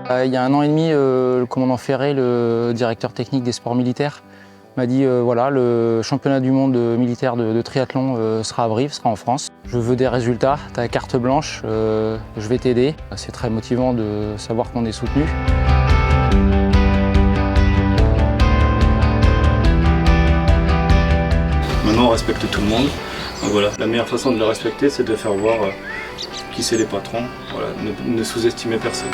Il y a 1 an et demi, le commandant Ferré, le directeur technique des sports militaires, m'a dit voilà, le championnat du monde militaire de triathlon sera à Brive, sera en France. Je veux des résultats, tu as carte blanche, je vais t'aider. C'est très motivant de savoir qu'on est soutenu. Maintenant, on respecte tout le monde. Donc voilà, la meilleure façon de le respecter, c'est de faire voir qui c'est les patrons. Voilà, ne sous-estimer personne.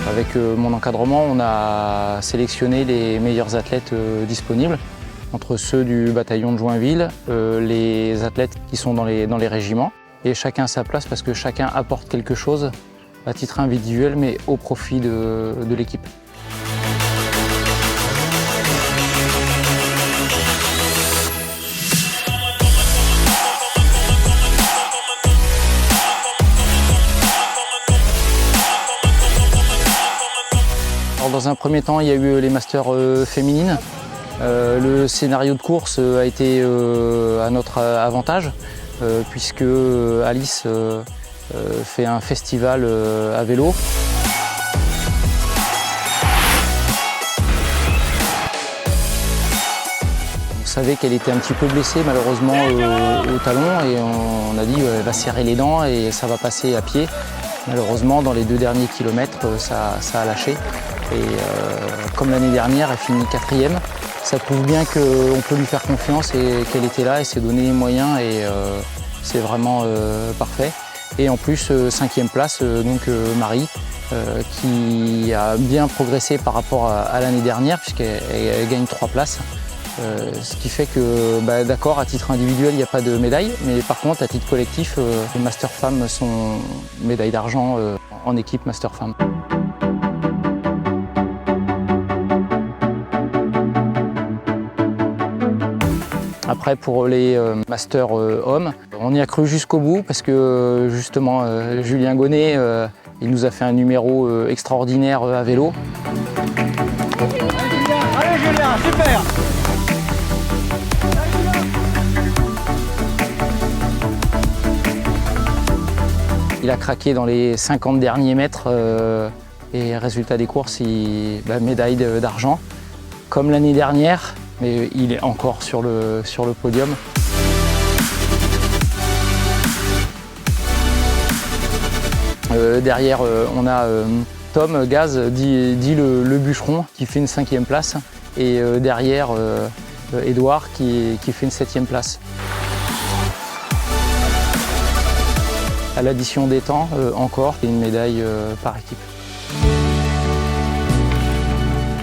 Avec mon encadrement, on a sélectionné les meilleurs athlètes disponibles, entre ceux du bataillon de Joinville, les athlètes qui sont dans les régiments, et chacun à sa place parce que chacun apporte quelque chose à titre individuel mais au profit de l'équipe. Alors, dans un premier temps, il y a eu les masters féminines. Le scénario de course a été à notre avantage puisque Alice fait un festival à vélo. On savait qu'elle était un petit peu blessée malheureusement au talon et on a dit elle va serrer les dents et ça va passer à pied. Malheureusement, dans les 2 derniers kilomètres, ça a lâché. Et comme l'année dernière, elle finit 4e. Ça prouve bien qu'on peut lui faire confiance et qu'elle était là et s'est donné les moyens et c'est vraiment parfait. Et en plus, 5e place, donc Marie, qui a bien progressé par rapport à l'année dernière puisqu'elle gagne 3 places. Ce qui fait que, d'accord, à titre individuel, il n'y a pas de médaille, mais par contre, à titre collectif, les Master Femmes sont médaille d'argent en équipe Master Femmes. Après, pour les Masters hommes, on y a cru jusqu'au bout parce que justement, Julien Gonnet, il nous a fait un numéro extraordinaire à vélo. Allez Julien, super! Il a craqué dans les 50 derniers mètres et résultat des courses, médaille d'argent. Comme l'année dernière, mais il est encore sur le podium. Derrière, on a Tom Gaz, dit le bûcheron, qui fait une 5e place. Et derrière, Edouard, qui fait une 7e place. À l'addition des temps, encore une médaille par équipe.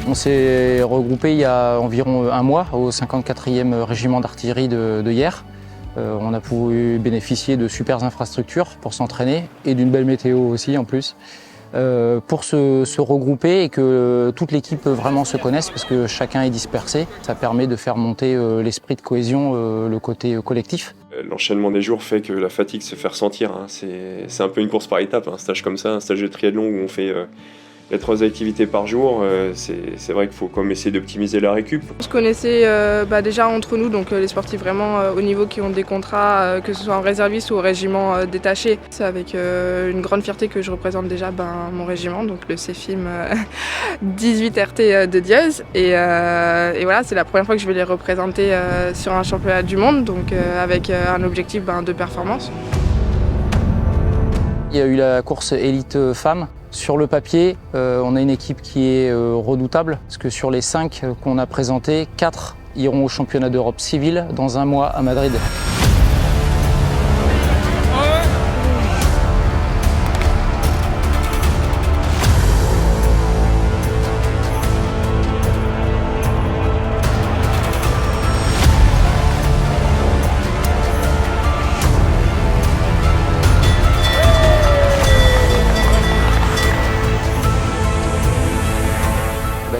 On s'est regroupé il y a environ 1 mois au 54e régiment d'artillerie de Hyères. On a pu bénéficier de super infrastructures pour s'entraîner et d'une belle météo aussi en plus. Pour se regrouper et que toute l'équipe vraiment se connaisse parce que chacun est dispersé. Ça permet de faire monter l'esprit de cohésion, le côté collectif. L'enchaînement des jours fait que la fatigue se fait ressentir. Hein. C'est un peu une course par étapes, un stage comme ça, un stage de triathlon où on fait les 3 activités par jour. C'est vrai qu'il faut quand même essayer d'optimiser la récup. On se connaissait déjà entre nous, donc les sportifs vraiment haut niveau qui ont des contrats, que ce soit en réserviste ou au régiment détaché. C'est avec une grande fierté que je représente déjà mon régiment, donc le CFIM 18 RT de Dieuze. Et voilà, c'est la première fois que je vais les représenter sur un championnat du monde, donc avec un objectif de performance. Il y a eu la course élite femmes. Sur le papier, on a une équipe qui est redoutable, parce que sur les 5 qu'on a présentés, 4 iront au championnat d'Europe civil dans 1 mois à Madrid.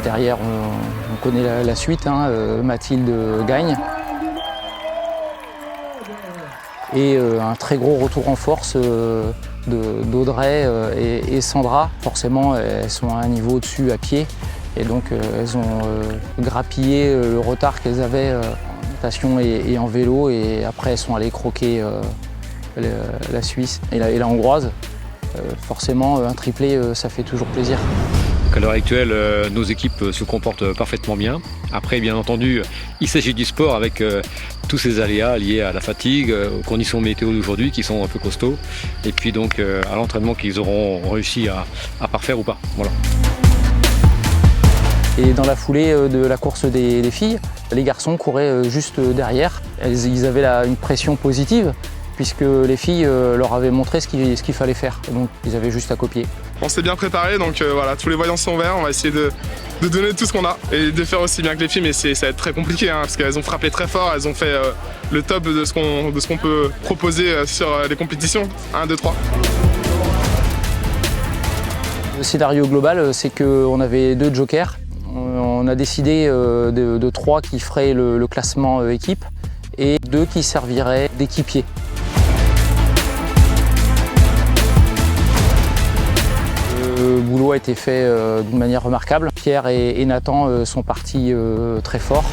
Derrière, on connaît la suite, hein, Mathilde gagne. Et un très gros retour en force d'Audrey et Sandra. Forcément, elles sont à un niveau au-dessus à pied et donc elles ont grappillé le retard qu'elles avaient en natation et en vélo et après elles sont allées croquer la Suisse et la hongroise. Forcément, un triplé, ça fait toujours plaisir. À l'heure actuelle, nos équipes se comportent parfaitement bien. Après, bien entendu, il s'agit du sport avec tous ces aléas liés à la fatigue, aux conditions météo d'aujourd'hui qui sont un peu costauds, et puis donc à l'entraînement qu'ils auront réussi à parfaire ou pas. Voilà. Et dans la foulée de la course des filles, les garçons couraient juste derrière. Ils avaient une pression positive, puisque les filles leur avaient montré ce qu'il fallait faire. Donc ils avaient juste à copier. On s'est bien préparé, donc voilà, tous les voyants sont verts. On va essayer de donner tout ce qu'on a et de faire aussi bien que les filles, mais ça va être très compliqué parce qu'elles ont frappé très fort, elles ont fait le top de ce qu'on peut proposer sur les compétitions. 1, 2, 3. Le scénario global, c'est qu'on avait 2 jokers. On a décidé de 3 qui feraient le classement équipe et 2 qui serviraient d'équipiers. Le boulot a été fait d'une manière remarquable. Pierre et Nathan sont partis très forts.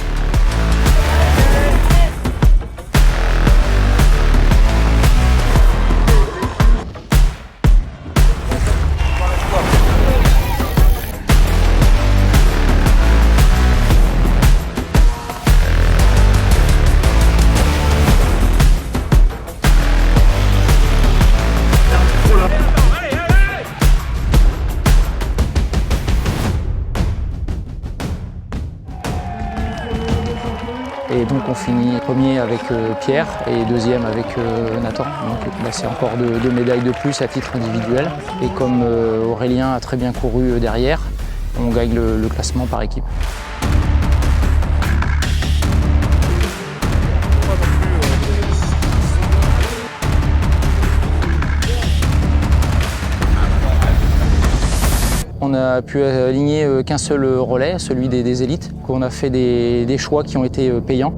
Et donc on finit premier avec Pierre et deuxième avec Nathan. Donc c'est encore 2 médailles de plus à titre individuel. Et comme Aurélien a très bien couru derrière, on gagne le classement par équipe. On a pu aligner qu'un seul relais, celui des élites. On a fait des choix qui ont été payants.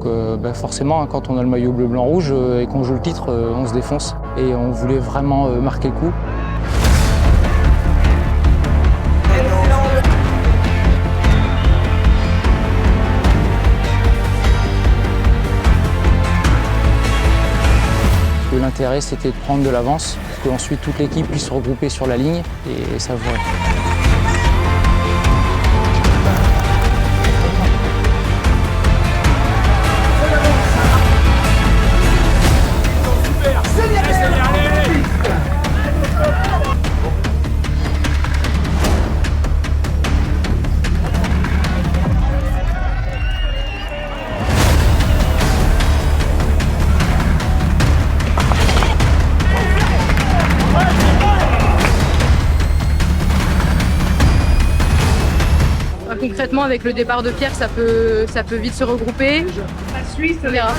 Forcément, quand on a le maillot bleu, blanc, rouge et qu'on joue le titre, on se défonce. Et on voulait vraiment marquer le coup. L'intérêt, c'était de prendre de l'avance, pour qu'ensuite toute l'équipe puisse se regrouper sur la ligne et savourer. Concrètement, avec le départ de Pierre, ça peut vite se regrouper. La Suisse, on verra.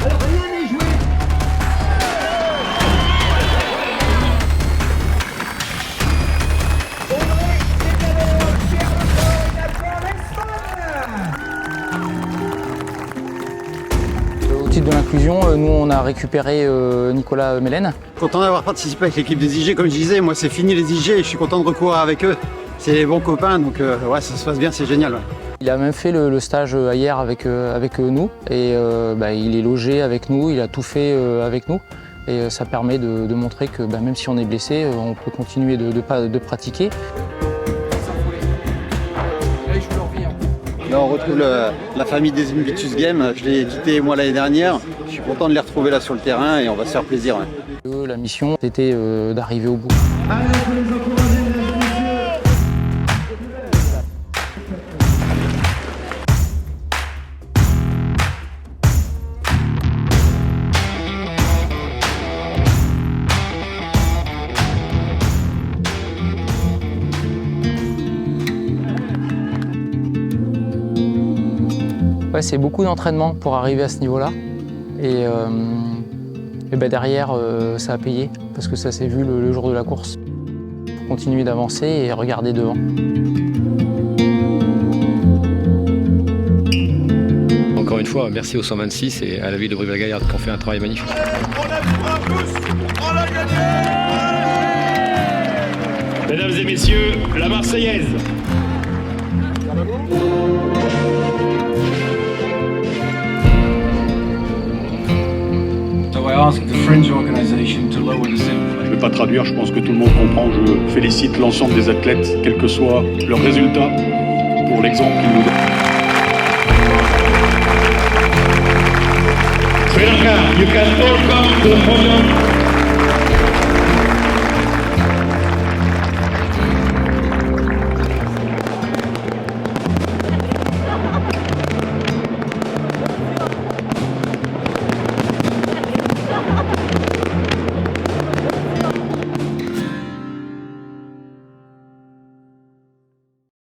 Alors rien n'est joué. Au titre de l'inclusion, nous on a récupéré Nicolas Mélène. Content d'avoir participé avec l'équipe des IG, comme je disais, moi c'est fini les IG et je suis content de recourir avec eux. C'est les bons copains, donc ouais, ça se passe bien, c'est génial. Ouais. Il a même fait le stage hier avec nous et il est logé avec nous, il a tout fait avec nous. Et ça permet de montrer que même si on est blessé, on peut continuer de pratiquer. Là on retrouve la famille des Invictus Games, je l'ai quitté moi l'année dernière, je suis content de les retrouver là sur le terrain et on va se faire plaisir. Ouais. La mission était d'arriver au bout. Ouais, c'est beaucoup d'entraînement pour arriver à ce niveau-là. Et derrière, ça a payé, parce que ça s'est vu le jour de la course. Faut continuer d'avancer et regarder devant. une fois, merci au 126 et à la ville de Brive-la-Gaillarde qui ont fait un travail magnifique. Mesdames et messieurs, la Marseillaise. Je ne vais pas traduire, je pense que tout le monde comprend. Je félicite l'ensemble des athlètes, quel que soit leur résultat, pour l'exemple qu'ils nous donnent. You can all come to the podium.